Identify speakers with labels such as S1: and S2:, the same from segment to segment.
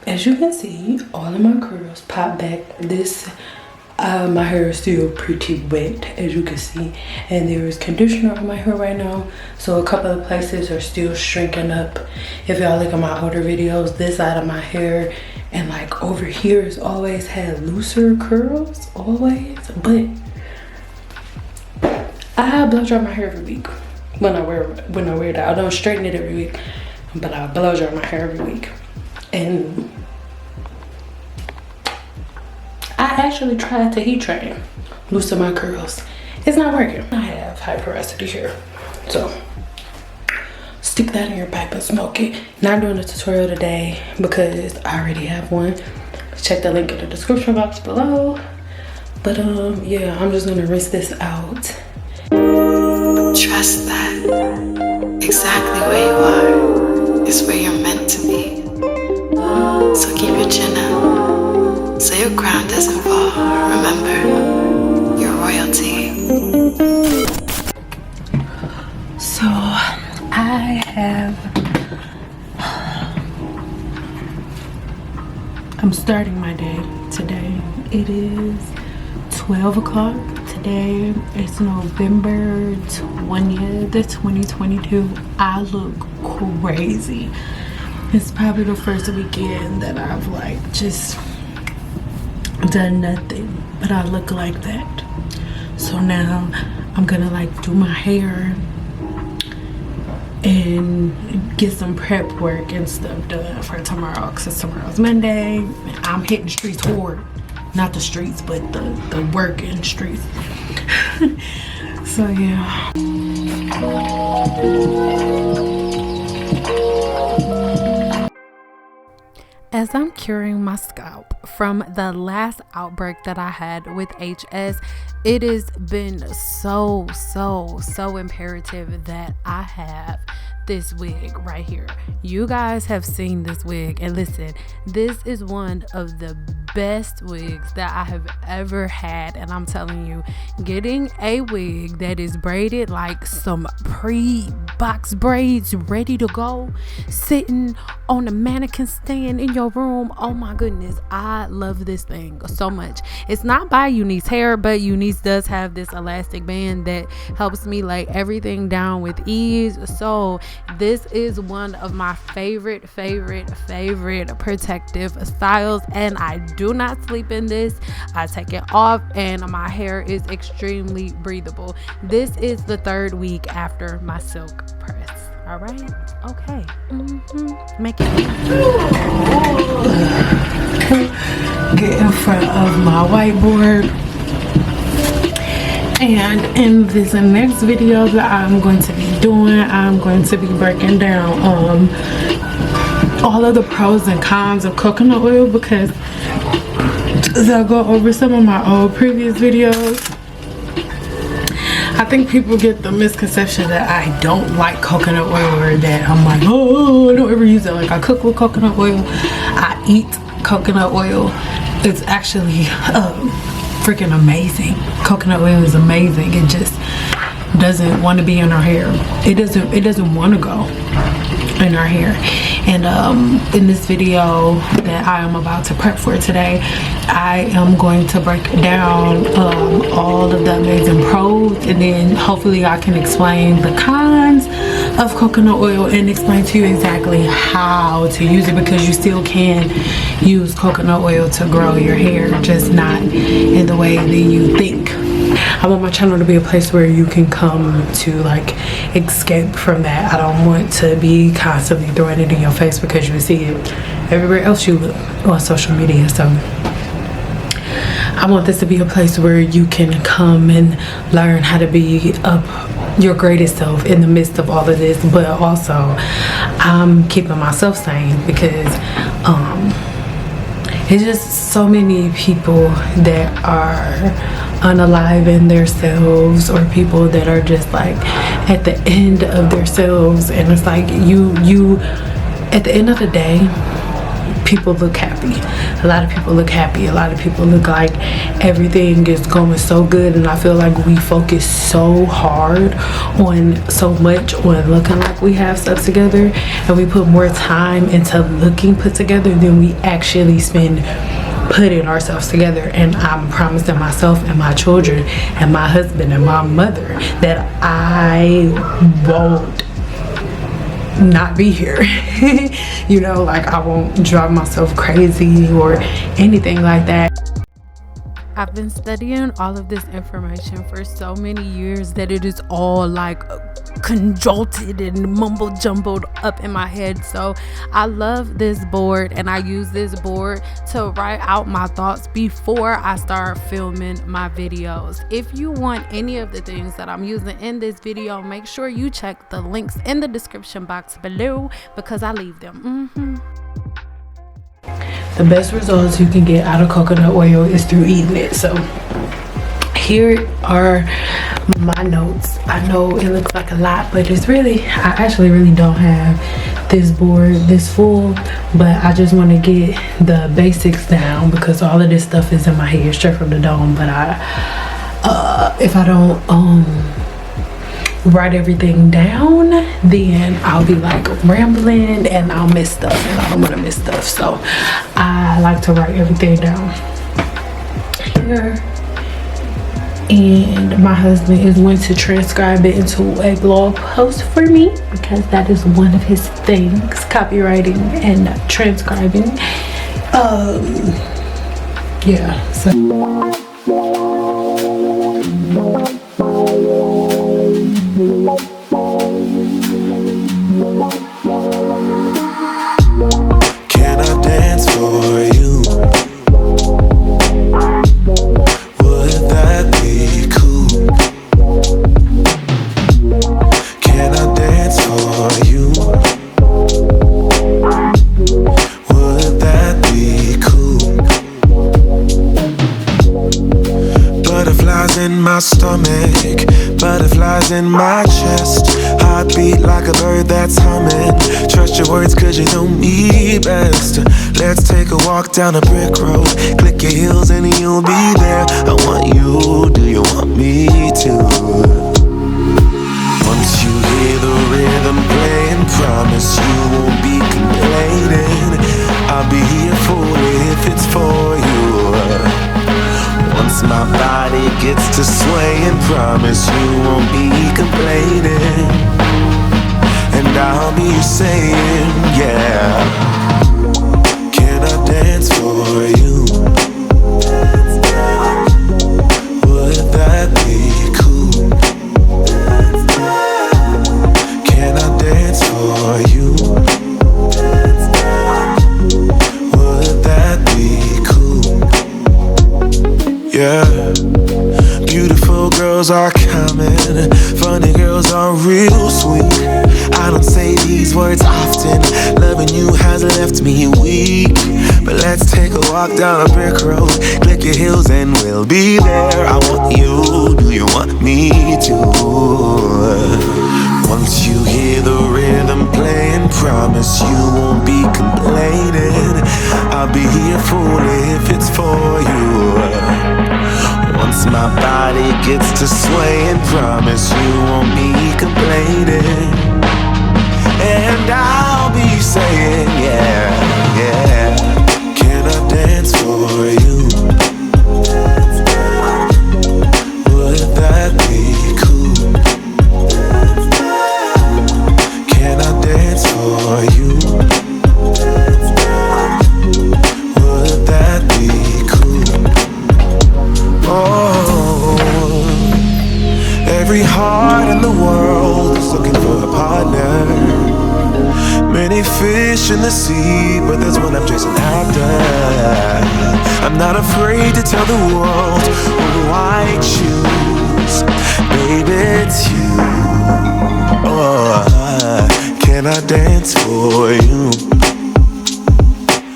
S1: as you can see, all of my curls pop back. This my hair is still pretty wet, as you can see, and there is conditioner on my hair right now, so a couple of places are still shrinking up. If y'all look at my older videos, this side of my hair and like over here has always had looser curls, always. But I blow dry my hair every week when I wear it out. I don't straighten it every week, but I blow dry my hair every week. And I actually tried to heat train, loosen my curls. It's not working. I have high porosity hair, so stick that in your pipe and smoke it. Not doing a tutorial today because I already have one. Check the link in the description box below. But yeah, I'm just gonna rinse this out.
S2: Trust that exactly where you are is where you're meant to be. So keep your chin up so your crown doesn't fall. Remember, you're royalty.
S1: So I'm starting my day today. It is 12 o'clock today. It's November 20th, 2022. I look crazy. It's probably the first weekend that I've like just done nothing, but I look like that. So now I'm gonna like do my hair and get some prep work and stuff done for tomorrow, because tomorrow's Monday. I'm hitting streets hard. Not the streets, but the work in streets. So yeah. As I'm curing my scalp from the last outbreak that I had with HS, it has been so imperative that I have this wig right here. You guys have seen this wig, and listen, this is one of the best wigs that I have ever had, and I'm telling you, getting a wig that is braided like some pre-box braids ready to go, sitting on a mannequin stand in your room, oh my goodness, I love this thing so much. It's not by Eunice Hair, but Eunice does have this elastic band that helps me lay everything down with ease. So this is one of my favorite protective styles, and I do not sleep in this. I take it off and my hair is extremely breathable. This is the 3rd week after my silk press. All right, okay, make it get in front of my whiteboard. And in this next video that I'm going to be doing, I'm going to be breaking down all of the pros and cons of coconut oil, because as I go over some of my old previous videos, I think people get the misconception that I don't like coconut oil, or that I'm like, oh, I don't ever use it. Like, I cook with coconut oil, I eat coconut oil. It's actually freaking amazing. Coconut oil is amazing. It just doesn't want to be in our hair. It doesn't want to go in our hair. And in this video that I am about to prep for today, I am going to break down all of the amazing pros, and then hopefully I can explain the cons of coconut oil and explain to you exactly how to use it, because you still can use coconut oil to grow your hair, just not in the way that you think. I want my channel to be a place where you can come to like escape from that. I don't want to be constantly throwing it in your face, because you see it everywhere else you look on social media. So I want this to be a place where you can come and learn how to be up your greatest self in the midst of all of this, but also I'm keeping myself sane, because it's just so many people that are unaliving themselves, or people that are just like at the end of themselves, and it's like you at the end of the day, people look happy. A lot of people look happy. A lot of people look like everything is going so good, and I feel like we focus so hard on so much on looking like we have stuff together, and we put more time into looking put together than we actually spend putting ourselves together. And I'm promising myself and my children and my husband and my mother that I won't not be here. You know, like I won't drive myself crazy or anything like that. I've been studying all of this information for so many years that it is all like conjolted and mumble jumbled up in my head. So I love this board, and I use this board to write out my thoughts before I start filming my videos. If you want any of the things that I'm using in this video, make sure you check the links in the description box below, because I leave them. The best results you can get out of coconut oil is through eating it. So here are my notes. I know it looks like a lot, but it's really, I actually really don't have this board this full, but I just want to get the basics down because all of this stuff is in my head straight from the dome. But if I don't write everything down, then I'll be like rambling and I'll miss stuff, and I don't want to miss stuff. So I like to write everything down here, and my husband is going to transcribe it into a blog post for me because that is one of his things, copywriting and transcribing. Yeah, so
S3: can I dance for you? Would that be cool? Can I dance for you? Would that be cool? Butterflies in my stomach, butterflies in my chest. Heartbeat like a bird that's humming. Trust your words cause you know me best. Let's take a walk down a brick road. Click your heels and you'll be there. I want you, do you want me to? Once you hear the rhythm playing, promise you won't be complaining. I'll be here for you if it's for you. Once my body gets to swaying, promise you won't be complaining. And I'll be saying, yeah. Can I dance for you? Would that be cool? Can I dance for you? Would that be cool? Yeah. Beautiful girls are common, funny girls are real sweet. I don't say these words often, loving you has left me weak. But let's take a walk down a brick road, click your heels and we'll be there. I want you, do you want me to? Once you hear the rhythm playing, promise you won't be complaining. I'll be here for you if it's for you. Once my body gets to swaying, promise you won't be complaining. And I'll be saying, yeah, yeah. Can I dance for you? Would that be cool? Can I dance for you? Would that be cool? Oh, every heart in the world is looking for a partner. Many fish in the sea, but there's one I'm chasing after. I'm not afraid to tell the world who I choose. Baby, it's you. Oh, can I dance for you?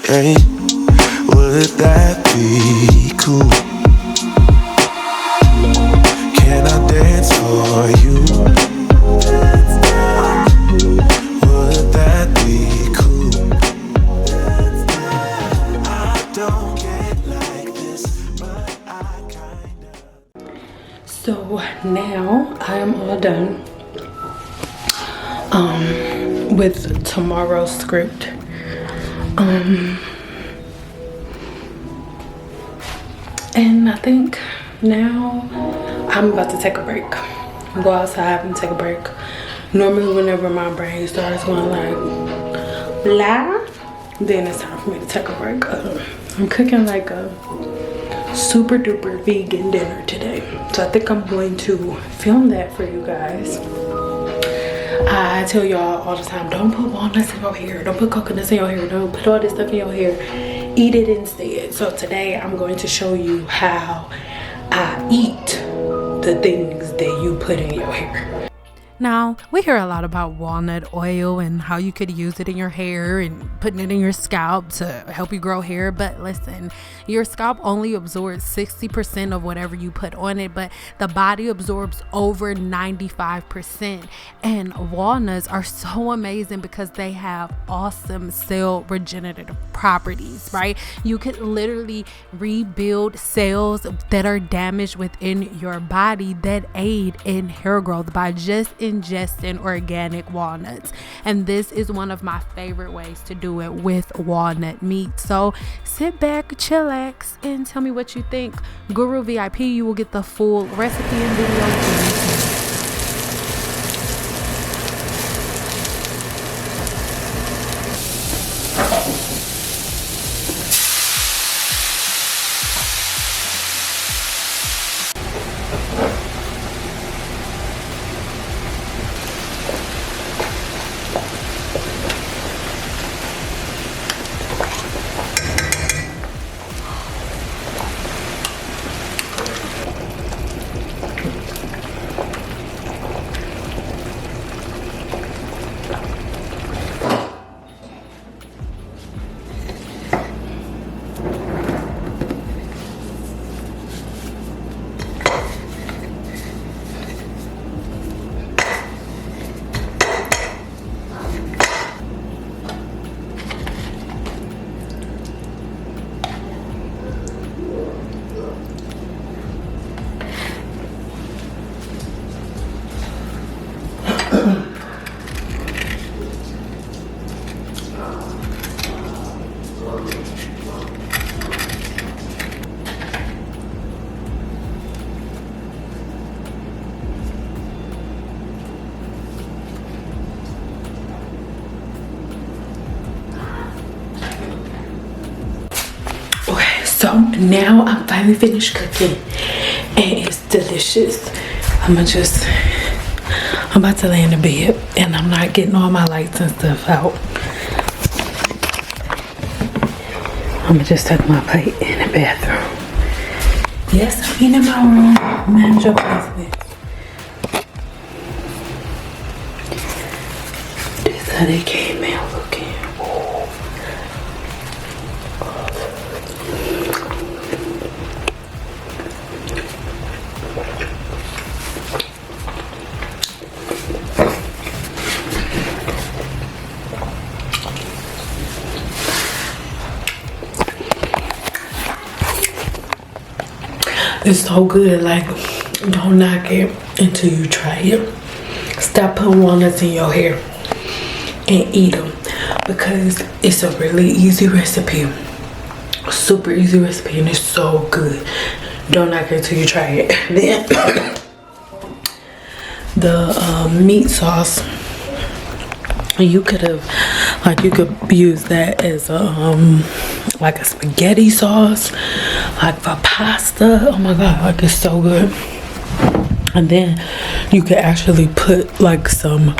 S3: Hey, would that be cool? Can I dance for you? Would that be cool?
S1: now I am all done with tomorrow's script. And I think now I'm about to take a break. Go outside and take a break. Normally whenever my brain starts going like blah, then it's time for me to take a break. I'm cooking like a super duper vegan dinner today, so I think I'm going to film that for you guys. I tell y'all all the time, don't put walnuts in your hair, don't put coconuts in your hair, don't put all this stuff in your hair, eat it instead. So today I'm going to show you how I eat the things that you put in your hair.
S4: Now, we hear a lot about walnut oil and how you could use it in your hair and putting it in your scalp to help you grow hair. But listen, your scalp only absorbs 60% of whatever you put on it, but the body absorbs over 95%. And walnuts are so amazing because they have awesome cell regenerative properties, right? You could literally rebuild cells that are damaged within your body that aid in hair growth by just ingesting organic walnuts. And this is one of my favorite ways to do it with walnut meat. So sit back, chillax, and tell me what you think. Guru VIP, you will get the full recipe and video.
S1: So now I'm finally finished cooking and it's delicious. I'm about to lay in the bed and I'm not getting all my lights and stuff out. I'm gonna just tuck my plate in the bathroom. Yes, I'm in my room. Manage your business. This is how they came out looking. It's so good. Like, don't knock it until you try it. Stop putting walnuts in your hair and eat them because it's a really easy recipe, super easy recipe, and it's so good. Don't knock it until you try it. Then the meat sauce, you could use that as a like a spaghetti sauce, like for pasta. Oh my god, like it's so good. And then you could actually put like some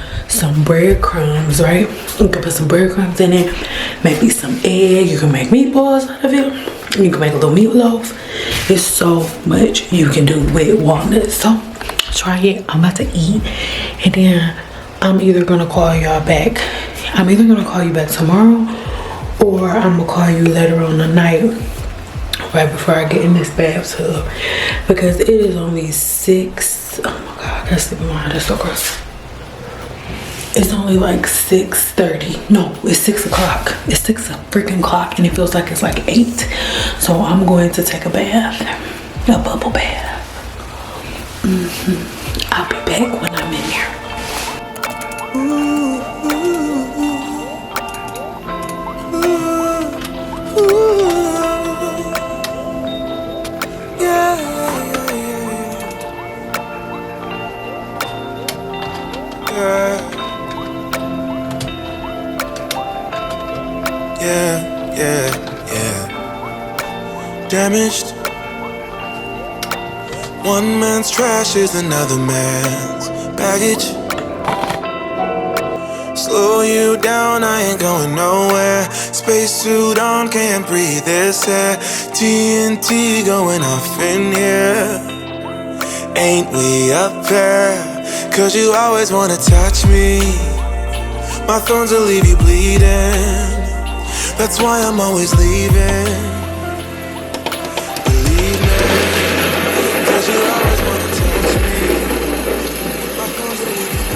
S1: breadcrumbs, right? You can put some breadcrumbs in it, maybe some egg. You can make meatballs out of it. You can make a little meatloaf. There's so much you can do with walnuts. So try it. I'm about to eat, and then I'm either gonna call y'all back. I'm either gonna call you back tomorrow, or I'm gonna call you later on the night, right before I get in this bathtub, because it is only 6. Oh my god, I gotta sleep in my head. That's so gross. It's only like 6:30. No, it's 6 o'clock. It's 6 freaking o'clock, and it feels like it's like 8. So I'm going to take a bath, a bubble bath. I'll be back when I'm in there.
S3: Damaged. One man's trash is another man's baggage. Slow you down, I ain't going nowhere. Spacesuit on, can't breathe this air. TNT going off in here. Ain't we up there? Cause you always wanna touch me. My thorns will leave you bleeding. That's why I'm always leaving. Believe me, cause you always wanna touch me. My thorns will leave you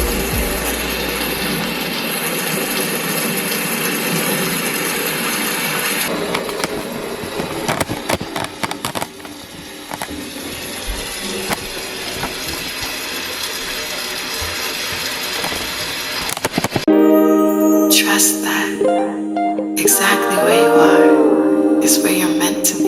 S2: Trust that exactly where you are is where you're meant to be.